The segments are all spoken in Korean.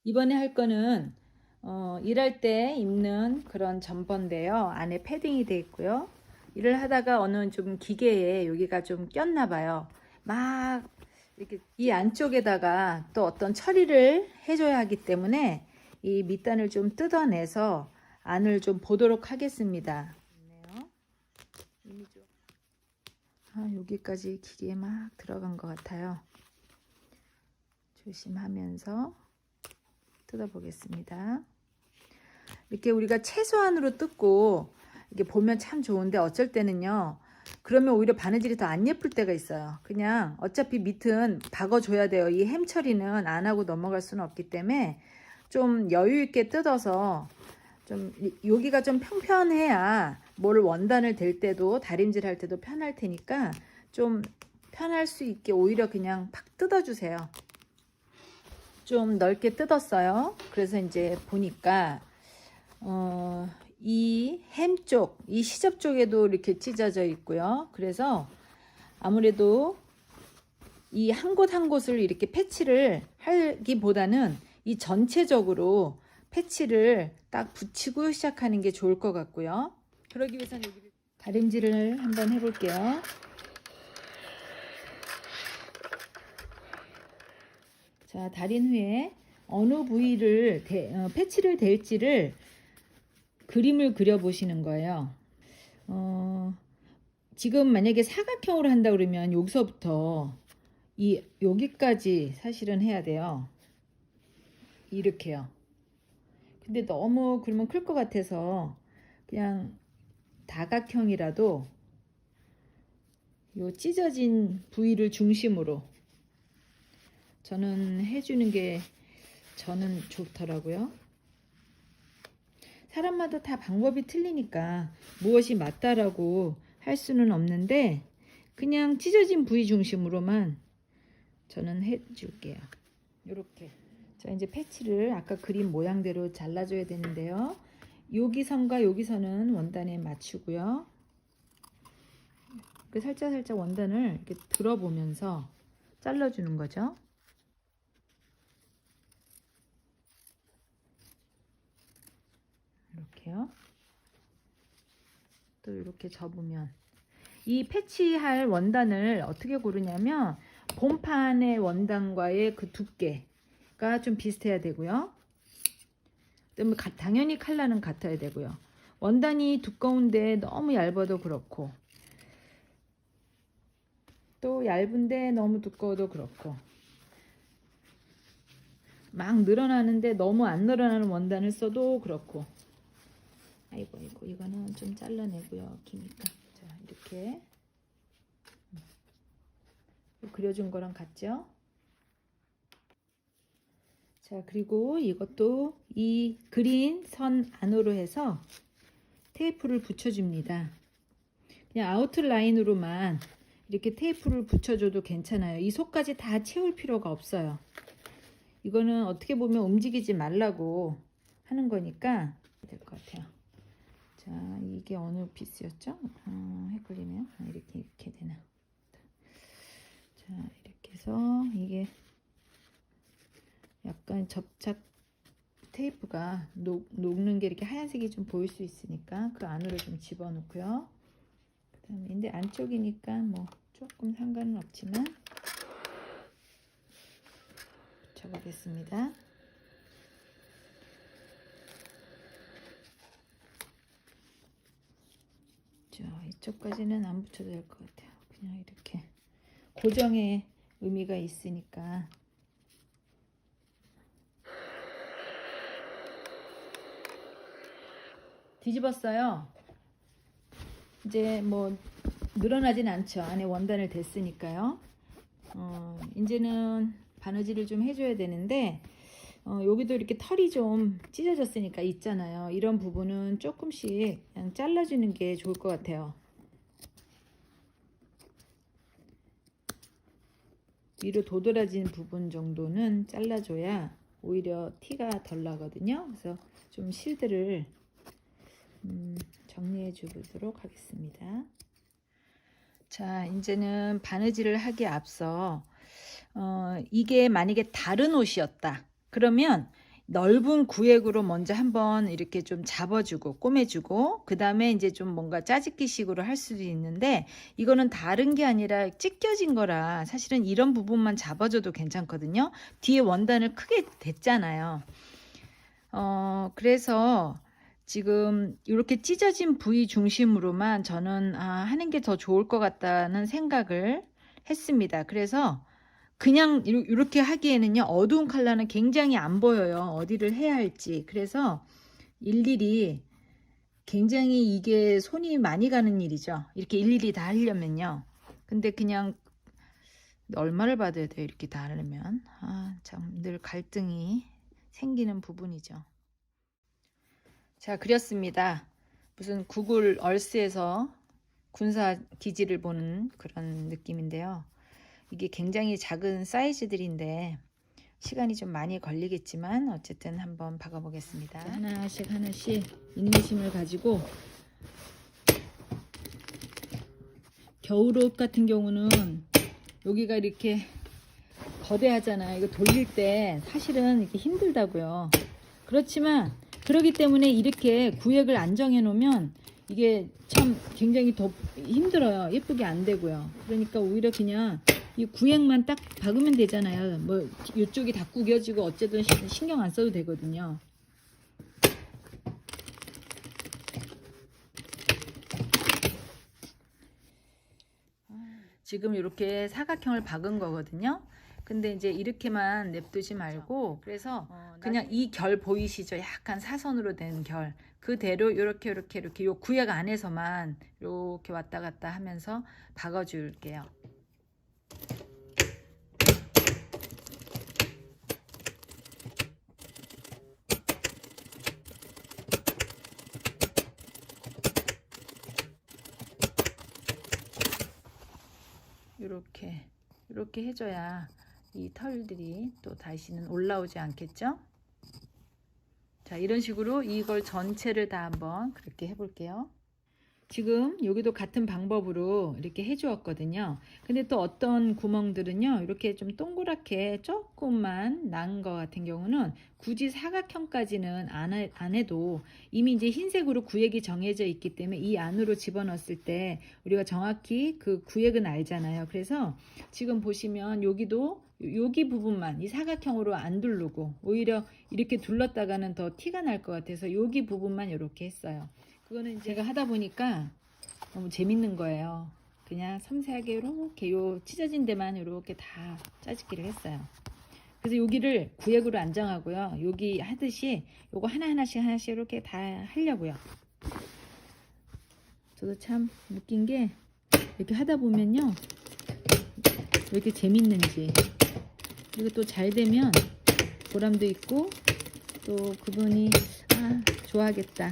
이번에 할 거는 일할 때 입는 그런 점퍼인데요. 안에 패딩이 되어 있고요. 일을 하다가 어느 좀 기계에 여기가 좀 꼈나 봐요. 막 이렇게 이 안쪽에다가 또 어떤 처리를 해줘야 하기 때문에 이 밑단을 좀 뜯어내서 안을 좀 보도록 하겠습니다. 여기까지 기계에 막 들어간 것 같아요. 조심하면서 뜯어보겠습니다. 이렇게 우리가 최소한으로 뜯고 이게 보면 참 좋은데 어쩔 때는요, 그러면 오히려 바느질이 더 안 예쁠 때가 있어요. 그냥 어차피 밑은 박아줘야 돼요. 이 햄 처리는 안 하고 넘어갈 수는 없기 때문에 좀 여유 있게 뜯어서 좀 여기가 좀 평평해야 뭘 원단을 댈 때도 다림질 할 때도 편할 테니까 좀 편할 수 있게 오히려 그냥 팍 뜯어주세요. 좀 넓게 뜯었어요. 그래서 이제 보니까 이 햄 쪽, 이 시접 쪽에도 이렇게 찢어져 있고요. 그래서 아무래도 이 한 곳 한 곳을 이렇게 패치를 하기보다는 이 전체적으로 패치를 딱 붙이고 시작하는 게 좋을 것 같고요. 그러기 위해서는 여기 다림질을 한번 해볼게요. 자, 다린 후에 어느 부위를 패치를 댈지를 그림을 그려 보시는 거예요. 지금 만약에 사각형으로 한다 그러면 여기서부터 여기까지 사실은 해야 돼요. 이렇게요. 근데 너무 그러면 클 것 같아서 그냥 다각형이라도 요 찢어진 부위를 중심으로 저는 해주는 게 저는 좋더라고요. 사람마다 다 방법이 틀리니까 무엇이 맞다라고 할 수는 없는데 그냥 찢어진 부위 중심으로만 저는 해줄게요. 이렇게. 자, 이제 패치를 아까 그린 모양대로 잘라줘야 되는데요. 여기 선과 여기 선은 원단에 맞추고요. 살짝 원단을 이렇게 들어보면서 잘라주는 거죠. 이렇게요. 또 이렇게 접으면 이 패치할 원단을 어떻게 고르냐면 본판의 원단과의 그 두께가 좀 비슷해야 되고요. 당연히 컬러는 같아야 되고요. 원단이 두꺼운데 너무 얇아도 그렇고 또 얇은데 너무 두꺼워도 그렇고 막 늘어나는데 너무 안 늘어나는 원단을 써도 그렇고 아이고 이거는 좀 잘라내고요. 기니까 자 이렇게 그려준 거랑 같죠? 자, 그리고 이것도 이 그린 선 안으로 해서 테이프를 붙여줍니다. 그냥 아웃라인으로만 이렇게 테이프를 붙여줘도 괜찮아요. 이 속까지 다 채울 필요가 없어요. 이거는 어떻게 보면 움직이지 말라고 하는 거니까 될 것 같아요. 자, 이게 어느 피스였죠? 헷갈리네요. 이렇게 되나. 자, 이렇게 해서 이게 약간 접착 테이프가 녹는 게 이렇게 하얀색이 좀 보일 수 있으니까 그 안으로 좀 집어넣고요. 그다음에 근데 안쪽이니까 뭐 조금 상관은 없지만 접어보겠습니다. 자, 이쪽까지는 안 붙여도 될 것 같아요. 그냥 이렇게 고정의 의미가 있으니까. 뒤집었어요. 이제 뭐 늘어나진 않죠. 안에 원단을 댔으니까요. 이제는 바느질을 좀 해줘야 되는데 여기도 이렇게 털이 좀 찢어졌으니까 있잖아요. 이런 부분은 조금씩 그냥 잘라주는 게 좋을 것 같아요. 위로 도드라진 부분 정도는 잘라줘야 오히려 티가 덜 나거든요. 그래서 좀 실들을 정리해 주도록 하겠습니다. 자, 이제는 바느질을 하기에 앞서 이게 만약에 다른 옷이었다 그러면 넓은 구획으로 먼저 한번 이렇게 좀 잡아주고 꼬매주고 그 다음에 이제 좀 뭔가 짜집기 식으로 할 수도 있는데 이거는 다른 게 아니라 찢겨진 거라 사실은 이런 부분만 잡아줘도 괜찮거든요. 뒤에 원단을 크게 댔잖아요. 그래서 지금 이렇게 찢어진 부위 중심으로만 저는 하는 게 더 좋을 것 같다는 생각을 했습니다. 그래서 그냥 이렇게 하기에는요, 어두운 컬러는 굉장히 안 보여요. 어디를 해야 할지. 그래서 일일이 굉장히 이게 손이 많이 가는 일이죠. 이렇게 일일이 다 하려면요. 근데 그냥 얼마를 받아야 돼요? 이렇게 다 하려면. 참 늘 갈등이 생기는 부분이죠. 자, 그렸습니다. 무슨 구글 얼스에서 군사 기지를 보는 그런 느낌인데요. 이게 굉장히 작은 사이즈들인데 시간이 좀 많이 걸리겠지만 어쨌든 한번 박아 보겠습니다. 하나씩 인내심을 가지고 겨울옷 같은 경우는 여기가 이렇게 거대하잖아요. 이거 돌릴 때 사실은 이렇게 힘들다고요. 그렇지만 그렇기 때문에 이렇게 구획을 안정해 놓으면 이게 참 굉장히 더 힘들어요. 예쁘게 안 되고요. 그러니까 오히려 그냥 이 구획만 딱 박으면 되잖아요. 뭐 이쪽이 다 구겨지고 어쨌든 신경 안 써도 되거든요. 지금 이렇게 사각형을 박은 거거든요. 근데 이제 이렇게만 냅두지 말고 그래서 그냥 이 결 보이시죠? 약간 사선으로 된 결. 그대로 이렇게 요 구획 안에서만 이렇게 왔다 갔다 하면서 박아 줄게요. 이렇게 해줘야 이 털들이 또 다시는 올라오지 않겠죠? 자, 이런 식으로 이걸 전체를 다 한번 그렇게 해볼게요. 지금 여기도 같은 방법으로 이렇게 해 주었거든요. 근데 또 어떤 구멍들은요, 이렇게 좀 동그랗게 조금만 난 것 같은 경우는 굳이 사각형까지는 안 해도 이미 이제 흰색으로 구획이 정해져 있기 때문에 이 안으로 집어넣었을 때 우리가 정확히 그 구획은 알잖아요. 그래서 지금 보시면 여기도 여기 부분만 이 사각형으로 안 두르고 오히려 이렇게 둘렀다가는 더 티가 날 것 같아서 여기 부분만 이렇게 했어요. 그거는 제가 하다 보니까 너무 재밌는 거예요. 그냥 섬세하게 이렇게 요 찢어진 데만 이렇게 다 짜집기를 했어요. 그래서 여기를 구획으로 안정하고요. 여기 하듯이 요거 하나씩 이렇게 다 하려고요. 저도 참 느낀 게 이렇게 하다 보면요, 왜 이렇게 재밌는지. 그리고 또 잘 되면 보람도 있고 또 그분이 좋아하겠다,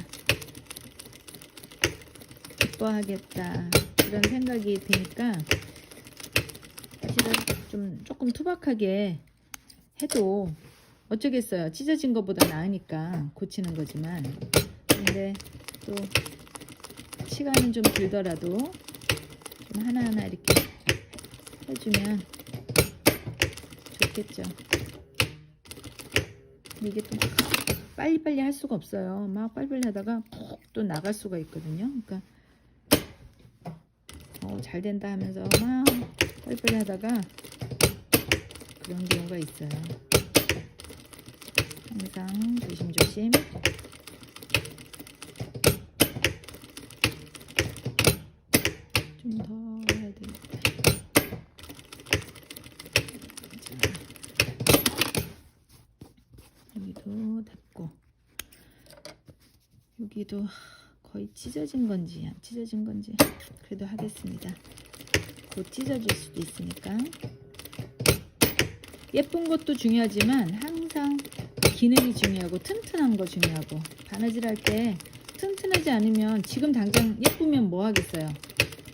기뻐하겠다 그런 생각이 드니까 사실은 조금 투박하게 해도 어쩌겠어요. 찢어진 것보다 나으니까 고치는 거지만, 근데 또 시간은 좀 들더라도 좀 하나하나 이렇게 해주면 좋겠죠. 이게 또 빨리빨리 할 수가 없어요. 막 빨리빨리 하다가 푹 또 나갈 수가 있거든요. 그러니까 잘 된다 하면서 막 빨리빨리 하다가 그런 경우가 있어요. 항상 조심조심. 좀 더 해야 되겠다. 자, 여기도 됐고, 여기도 거의 찢어진 건지 안 찢어진 건지 그래도 하겠습니다. 곧 찢어질 수도 있으니까. 예쁜 것도 중요하지만 항상 기능이 중요하고 튼튼한 거 중요하고, 바느질 할 때 튼튼하지 않으면 지금 당장 예쁘면 뭐 하겠어요.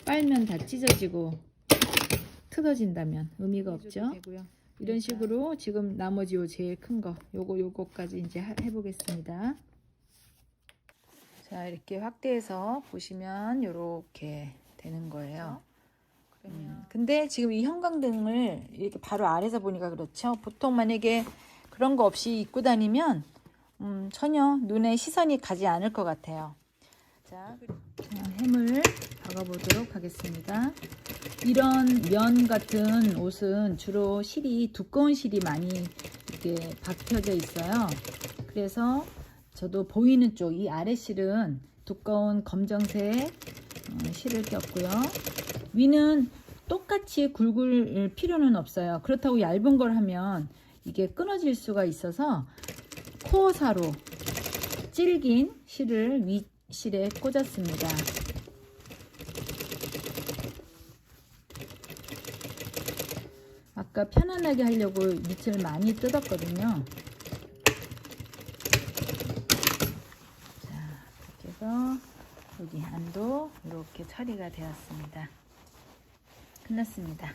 빨면 다 찢어지고 틀어진다면 의미가 없죠. 이런 식으로 지금 나머지 요 제일 큰 거 요거까지 이제 해보겠습니다. 자, 이렇게 확대해서 보시면 이렇게 되는 거예요. 근데 지금 이 형광등을 이렇게 바로 아래서 보니까 그렇죠. 보통 만약에 그런 거 없이 입고 다니면 전혀 눈에 시선이 가지 않을 것 같아요. 자, 햄을 박아보도록 하겠습니다. 이런 면 같은 옷은 주로 실이 두꺼운 실이 많이 이렇게 박혀져 있어요. 그래서 저도 보이는 쪽 이 아래 실은 두꺼운 검정색 실을 꼈고요. 위는 똑같이 굵을 필요는 없어요. 그렇다고 얇은 걸 하면 이게 끊어질 수가 있어서 코어사로 질긴 실을 위 실에 꽂았습니다. 아까 편안하게 하려고 밑을 많이 뜯었거든요. 자, 이렇게 해서 여기 안도 이렇게 처리가 되었습니다. 끝났습니다.